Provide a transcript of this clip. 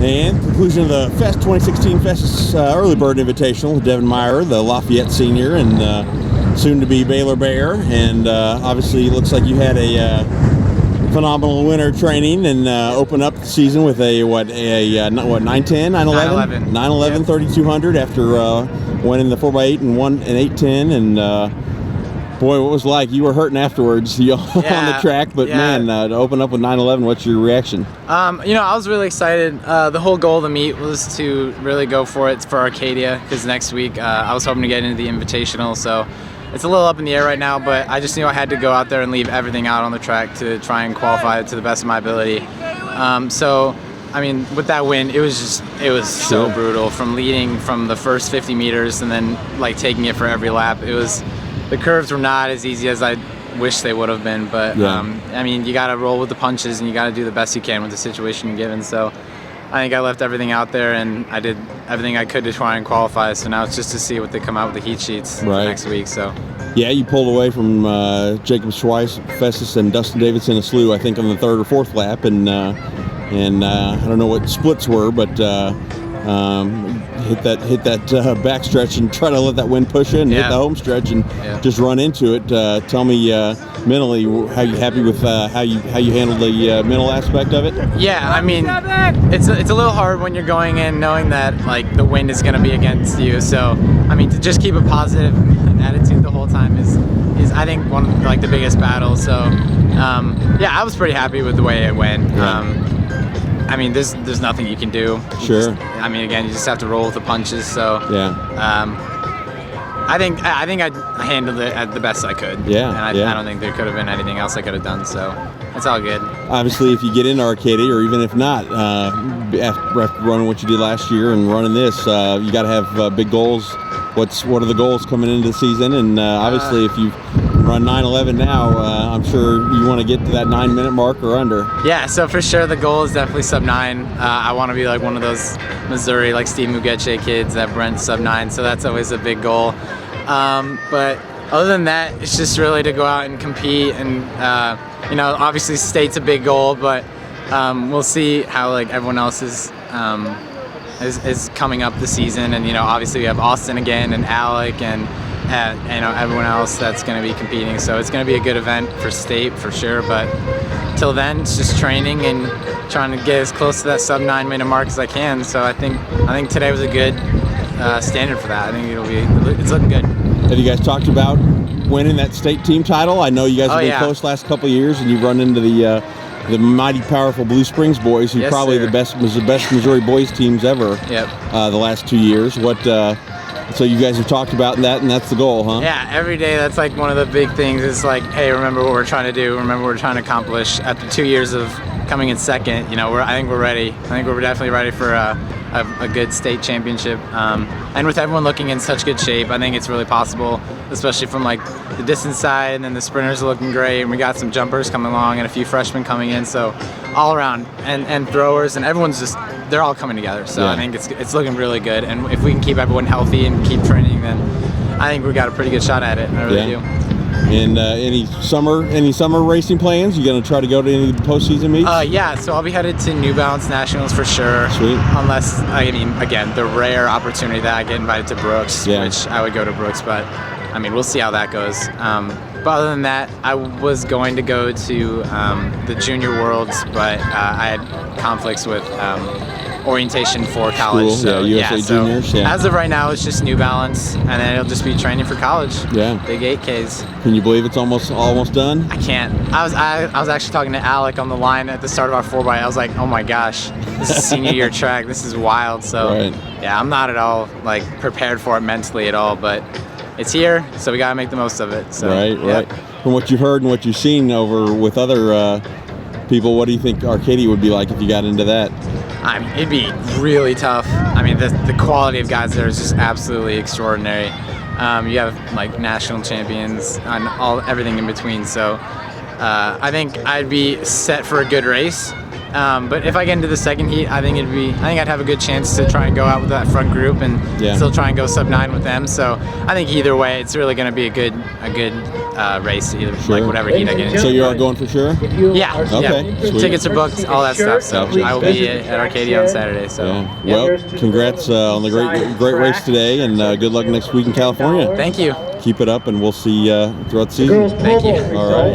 And conclusion of the Fest 2016 Festus Early Bird Invitational. Devin Meyrer, the Lafayette senior, and soon-to-be Baylor Bear. And obviously, it looks like you had a phenomenal winter training and open up the season with a 910, 911, 911, 3200 after winning the 4x8 and 810. And boy, what was it like? You were hurting afterwards on the track, but man, to open up with 911, what's your reaction? I was really excited. The whole goal of the meet was to really go for it for Arcadia, because next week I was hoping to get into the Invitational, so it's a little up in the air right now, but I just knew I had to go out there and leave everything out on the track to try and qualify it to the best of my ability. With that win, it was so brutal, from leading from the first 50 meters and then like taking it for every lap. The curves were not as easy as I wish they would have been, but you got to roll with the punches and you got to do the best you can with the situation you're given. So I think I left everything out there and I did everything I could to try and qualify. So now it's just to see what they come out with the heat sheets next week. So yeah, you pulled away from Jacob Schweiss, Festus, and Dustin Davidson a slew, I think, on the third or fourth lap, and I don't know what splits were, but hit that backstretch and try to let that wind push in, hit the home stretch and just run into it. Tell me mentally, how you happy with how you handled the mental aspect of it? Yeah, it's a little hard when you're going in knowing that like the wind is going to be against you. So to just keep a positive attitude the whole time is I think one of like the biggest battles. So I was pretty happy with the way it went. There's nothing you can do. Sure. Again, you just have to roll with the punches. So I think I handled it at the best I could. I don't think there could have been anything else I could have done. So it's all good. Obviously, if you get into Arcadia, or even if not, after running what you did last year and running this, you got to have big goals. What are the goals coming into the season? And obviously, if you run 9:11 now, I'm sure you want to get to that 9-minute mark or under. Yeah, so for sure the goal is definitely sub 9. I want to be like one of those Missouri, like Steve Mugeche kids that run sub 9, so that's always a big goal. But other than that, it's just really to go out and compete, and obviously state's a big goal, but we'll see how like everyone else is coming up the season, and obviously we have Austin again and Alec and everyone else that's going to be competing, so it's going to be a good event for state for sure. But till then, it's just training and trying to get as close to that sub 9-minute mark as I can. So I think today was a good standard for that. I think it's looking good. Have you guys talked about winning that state team title? I know you guys have been close last couple of years, and you've run into the mighty powerful Blue Springs boys, who probably the best Missouri boys teams ever. The last 2 years. So you guys have talked about that, and that's the goal, huh? Yeah, every day that's like one of the big things. It's like, hey, remember what we're trying to do. Remember what we're trying to accomplish. After 2 years of coming in second, I think we're ready. I think we're definitely ready for a good state championship. And with everyone looking in such good shape, I think it's really possible, especially from like the distance side, and then the sprinters are looking great, and we got some jumpers coming along and a few freshmen coming in. So all around, and throwers, and everyone's they're all coming together. So I think it's looking really good, and if we can keep everyone healthy and keep training, then I think we got a pretty good shot at it. I really do. And any summer racing plans? You going to try to go to any of the postseason meets? So I'll be headed to New Balance Nationals for sure. Sweet. Unless, again, the rare opportunity that I get invited to Brooks, which I would go to Brooks, but we'll see how that goes. But other than that, I was going to go to the Junior Worlds, but I had conflicts with orientation for college. Cool. So, USA Juniors. As of right now, it's just New Balance, and then it'll just be training for college. Big 8Ks. Can you believe it's almost done? I can't. I was actually talking to Alec on the line at the start of our 4x. I was like, oh my gosh, this is senior year track. This is wild. So I'm not at all like prepared for it mentally at all, but it's here, so we gotta make the most of it. So, right. From what you've heard and what you've seen over with other people, what do you think Arcadia would be like if you got into that? It'd be really tough. The quality of guys there is just absolutely extraordinary. You have like national champions and everything in between. So I think I'd be set for a good race. But if I get into the second heat, I think I'd have a good chance to try and go out with that front group and still try and go sub-9 with them. So I think either way, it's really going to be a good race, either like whatever heat I get into. So you are going for sure? Yeah. Okay. Yeah. Sweet. Tickets are booked, all that stuff. So I will be at Arcadia on Saturday. So Well, congrats on the great race today, and good luck next week in California. Thank you. Keep it up, and we'll see you throughout the season. Thank you. All right.